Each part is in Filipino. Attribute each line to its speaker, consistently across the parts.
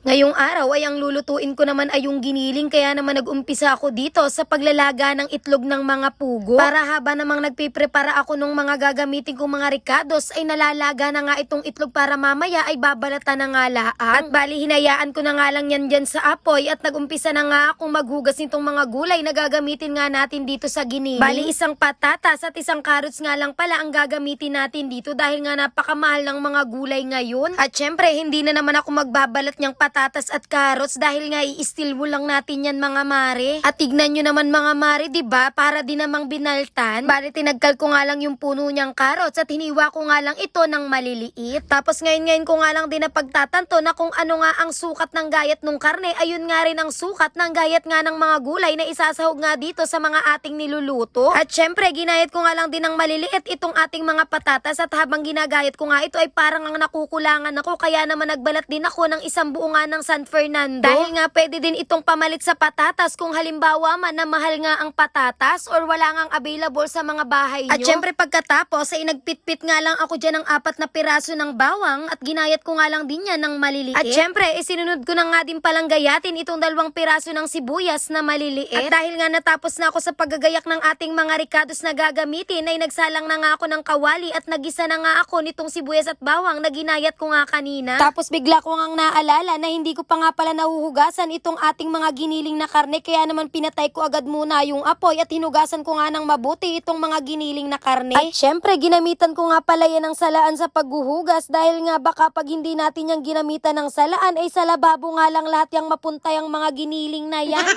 Speaker 1: Ngayong araw ay ang lulutuin ko naman ay yung giniling, kaya naman nag-umpisa ako dito sa paglalaga ng itlog ng mga pugo. Para haba namang nagpiprepara ako ng mga gagamitin kong mga ricados ay nalalaga na nga itong itlog para mamaya ay babalatan na nga laang. At bali hinayaan ko na nga lang yan dyan sa apoy at nag-umpisa na nga akong maghugas nitong mga gulay na gagamitin nga natin dito sa giniling. Bali isang patatas at isang carrots nga lang pala ang gagamitin natin dito dahil nga napakamahal ng mga gulay ngayon. At syempre hindi na naman ako magbabalat niyang patatas at carrots dahil nga i-steel wool lang natin yan mga mare. At tignan nyo naman mga mare, diba? Para din namang binaltan. Bali tinagkal ko nga lang yung puno niyang carrots at hiniwa ko nga lang ito ng maliliit. Tapos ngayon ko nga lang din napagtatanto na kung ano nga ang sukat ng gayat ng karne, ayun nga rin ang sukat ng gayat nga ng mga gulay na isasahog nga dito sa mga ating niluluto. At syempre ginayat ko nga lang din ng maliliit itong ating mga patatas at habang ginagayat ko nga ito ay parang ang nakukulangan ako, kaya naman nagbalat din ako ng isang buo nga ng San Fernando. Dahil nga pwede din itong pamalit sa patatas kung halimbawa man na mahal nga ang patatas or wala ngang available sa mga bahay nyo. At syempre pagkatapos ay nagpitpit nga lang ako dyan ng 4 na piraso ng bawang at ginayat ko nga lang din yan ng maliliit. At syempre isinunod ko na nga din palang gayatin itong 2 piraso ng sibuyas na maliliit. At dahil nga natapos na ako sa paggagayak ng ating mga ricados na gagamitin ay nagsalang na nga ako ng kawali at nagisa na nga ako nitong sibuyas at bawang na ginayat ko nga kanina. Tapos bigla ko ngang naalala na hindi ko pa nga pala nahuhugasan itong ating mga giniling na karne, kaya naman pinatay ko agad muna yung apoy at hinugasan ko nga ng mabuti itong mga giniling na karne. At syempre ginamitan ko nga pala yan ng salaan sa paghuhugas dahil nga baka pag hindi natin yung ginamitan ng salaan ay sa lababo nga lang lahat yung mapunta yung mga giniling na yan.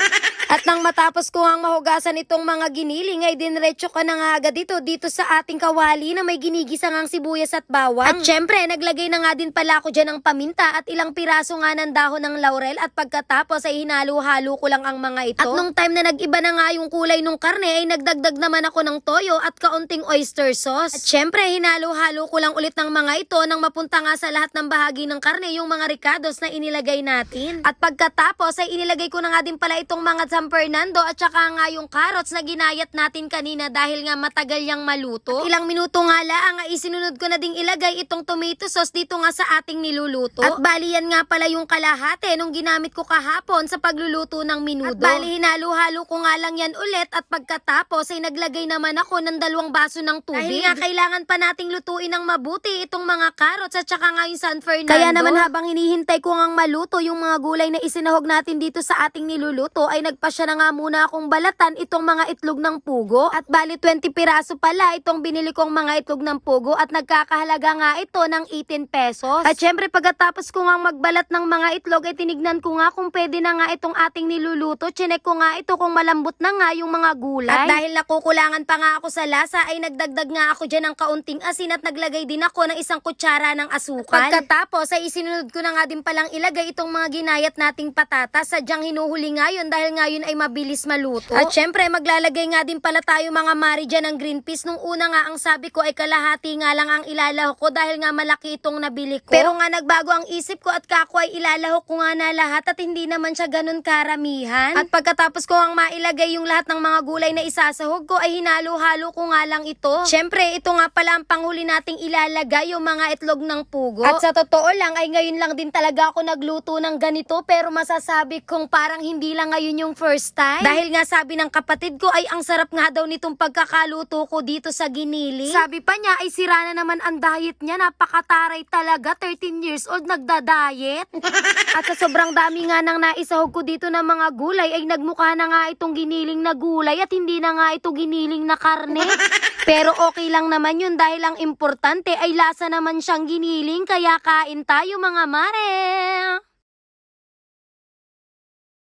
Speaker 1: At nang matapos ko ang mahugasan itong mga giniling ay dinretso ka na nga agad dito sa ating kawali na may ginigisang ang sibuyas at bawang. At syempre naglagay na nga din pala ako dyan ng paminta at ilang piraso nga ng dahon ng laurel at pagkatapos ay hinalo-halo ko lang ang mga ito. At nung time na nag-iba na nga yung kulay ng karne ay nagdagdag naman ako ng toyo at kaunting oyster sauce. At syempre hinalo-halo ko lang ulit ng mga ito nang mapunta nga sa lahat ng bahagi ng karne yung mga ricados na inilagay natin. At pagkatapos ay inilagay ko na nga din pala itong mga San Fernando at saka nga yung carrots na ginayat natin kanina dahil nga matagal yang maluto. At ilang minuto nga lang ay isinunod ko na ding ilagay itong tomato sauce dito nga sa ating niluluto. At bali yan nga pala yung kalahati nung ginamit ko kahapon sa pagluluto ng menudo. At bali hinalo-halo ko nga lang yan ulit at pagkatapos ay naglagay naman ako ng 2 baso ng tubig. Dahil nga kailangan pa nating lutuin ng mabuti itong mga carrots at saka nga yung San Fernando. Kaya naman habang hinihintay ko ngang maluto yung mga gulay na isinahog natin dito sa ating niluluto ay nagpasya na nga muna akong balatan itong mga itlog ng pugo. At bali 20 piraso pala itong binili kong mga itlog ng pugo at nagkakahalaga nga ito ng 18 pesos. At syempre pagkatapos ko nga magbalat ng mga itlog ay tinignan ko nga kung pwede na nga itong ating niluluto. Chinek ko nga ito kung malambot na nga yung mga gulay. At dahil nakukulangan pa nga ako sa lasa ay nagdagdag nga ako dyan ng kaunting asin at naglagay din ako ng 1 kutsara ng asukal. Pagkatapos ay isinunod ko na nga din palang ilagay itong mga ginayat nating patatas. Sadyang hinuhuli nga yun dahil nga yun ay mabilis maluto. At syempre maglalagay nga din pala tayo mga mari dyan ng green peas. Nung una nga ang sabi ko ay kalahati nga lang ang ilalahok ko dahil nga malaki itong nabili ko. Pero nga nagbago ang isip ko at kako ay ilalahok ko nga na lahat at hindi naman siya ganun karamihan. At pagkatapos ko ang mailagay yung lahat ng mga gulay na isasahog ko ay hinalo-halo ko nga lang ito. Syempre ito nga pala ang panghuli nating ilalagay, yung mga itlog ng pugo. At sa totoo lang ay ngayon lang din talaga ako nagluto ng ganito, pero masasabi kong parang hindi lang ngayon yung first time. Dahil nga sabi ng kapatid ko ay ang sarap nga daw nitong pagkakaluto ko dito sa giniling. Sabi pa niya ay sira na naman ang diet niya, napakataray talaga, 13 years old nagda-diet. At sa sobrang dami nga nang naisahog ko dito ng mga gulay ay nagmukha na nga itong giniling na gulay at hindi na nga ito giniling na karne. Pero okay lang naman yun dahil ang importante ay lasa naman siyang giniling, kaya kain tayo mga mare!